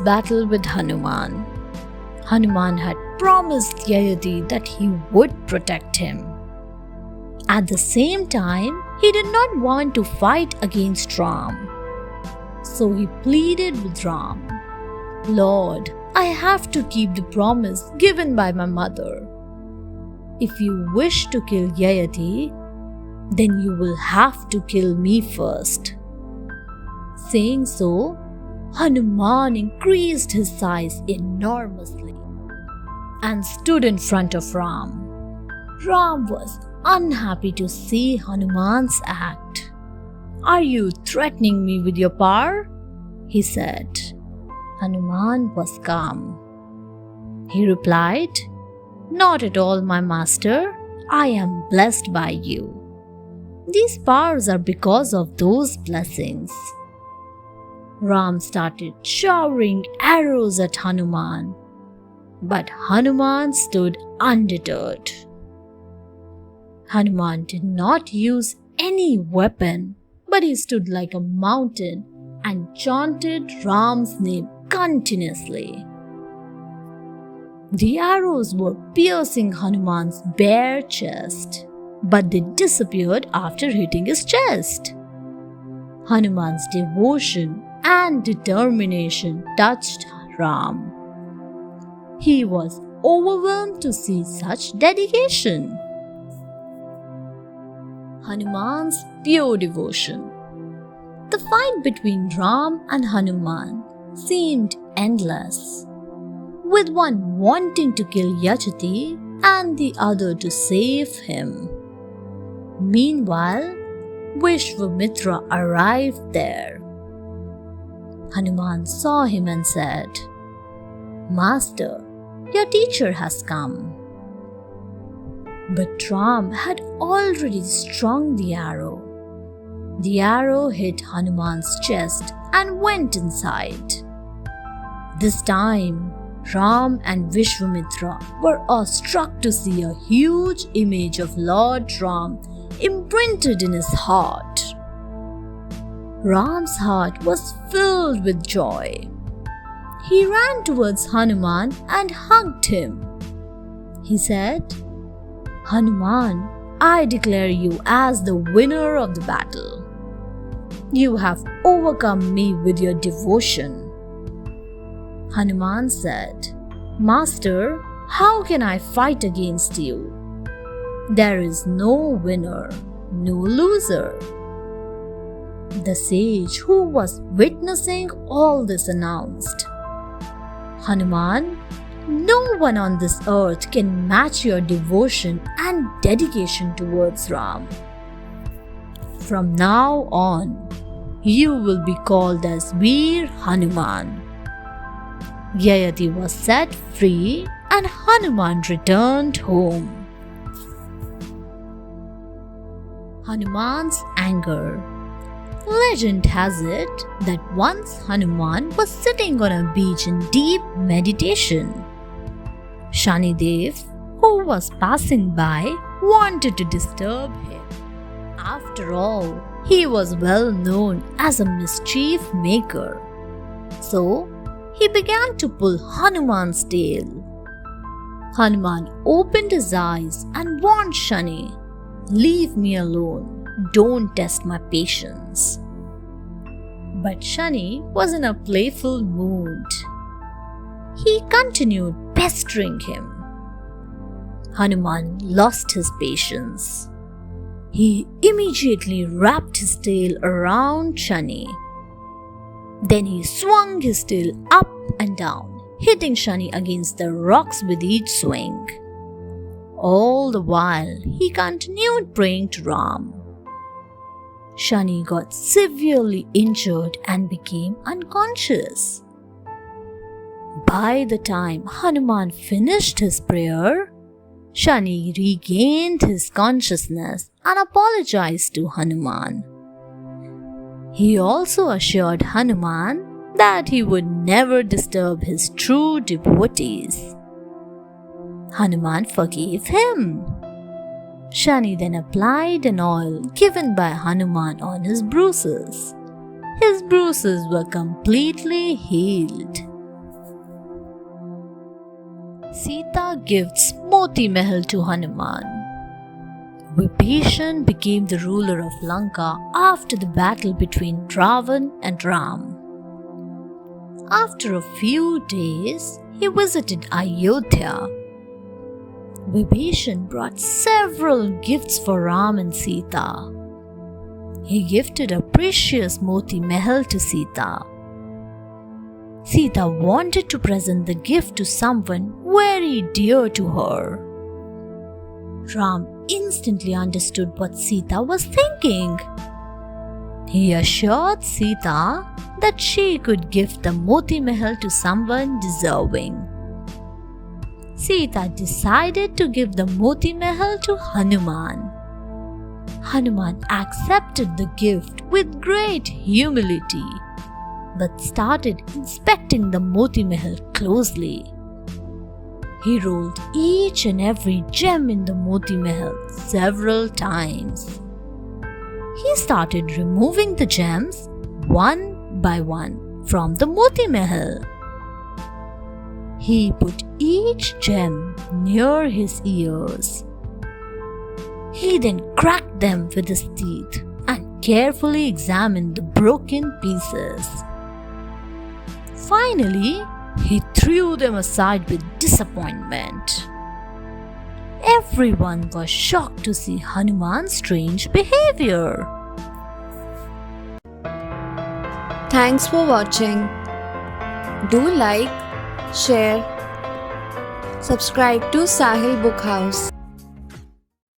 battle with Hanuman. Hanuman had promised Yayati that he would protect him. At the same time, he did not want to fight against Ram. So he pleaded with Ram, "Lord, I have to keep the promise given by my mother. If you wish to kill Yayati, then you will have to kill me first." Saying so, Hanuman increased his size enormously and stood in front of Ram. Ram was unhappy to see Hanuman's act. "Are you threatening me with your power?" he said. Hanuman was calm. He replied, "Not at all, my master. I am blessed by you. These powers are because of those blessings." Ram started showering arrows at Hanuman, but Hanuman stood undeterred. Hanuman did not use any weapon, but he stood like a mountain and chanted Ram's name continuously. The arrows were piercing Hanuman's bare chest, but they disappeared after hitting his chest. Hanuman's devotion and determination touched Ram. He was overwhelmed to see such dedication. Hanuman's pure devotion. The fight between Ram and Hanuman seemed endless, with one wanting to kill Yayati and the other to save him. Meanwhile, Vishwamitra arrived there. Hanuman saw him and said, "Master, your teacher has come." But Ram had already strung the arrow. The arrow hit Hanuman's chest and went inside. This time, Ram and Vishwamitra were awestruck to see a huge image of Lord Ram imprinted in his heart. Ram's heart was filled with joy. He ran towards Hanuman and hugged him. He said, "Hanuman, I declare you as the winner of the battle. You have overcome me with your devotion." Hanuman said, "Master, how can I fight against you? There is no winner, no loser." The sage who was witnessing all this announced, "Hanuman, no one on this earth can match your devotion and dedication towards Ram. From now on, you will be called as Veer Hanuman." Yayati was set free and Hanuman returned home. Hanuman's anger. Legend has it that once Hanuman was sitting on a beach in deep meditation. Shanidev, who was passing by, wanted to disturb him. After all, he was well known as a mischief maker. So, he began to pull Hanuman's tail. Hanuman opened his eyes and warned Shani, "Leave me alone. Don't test my patience." But Shani was in a playful mood. He continued pestering him. Hanuman lost his patience. He immediately wrapped his tail around Shani. Then he swung his tail up and down, hitting Shani against the rocks with each swing. All the while, he continued praying to Ram. Shani got severely injured and became unconscious. By the time Hanuman finished his prayer, Shani regained his consciousness and apologized to Hanuman. He also assured Hanuman that he would never disturb his true devotees. Hanuman forgave him. Shani then applied an oil given by Hanuman on his bruises. His bruises were completely healed. Sita gifts Moti Mahal to Hanuman. Vibhishan became the ruler of Lanka after the battle between Ravan and Ram. After a few days, he visited Ayodhya. Vibhishan brought several gifts for Ram and Sita. He gifted a precious Moti Mahal to Sita. Sita wanted to present the gift to someone very dear to her. Ram instantly understood what Sita was thinking. He assured Sita that she could gift the Moti Mahal to someone deserving. Sita decided to give the Moti Mahal to Hanuman. Hanuman accepted the gift with great humility, but started inspecting the Moti Mahal closely. He rolled each and every gem in the Moti Mahal several times. He started removing the gems one by one from the Moti Mahal. He put each gem near his ears. He then cracked them with his teeth and carefully examined the broken pieces. Finally, he threw them aside with disappointment. Everyone was shocked to see Hanuman's strange behavior. Thanks for watching. Do like, share, subscribe to Sahil Book House.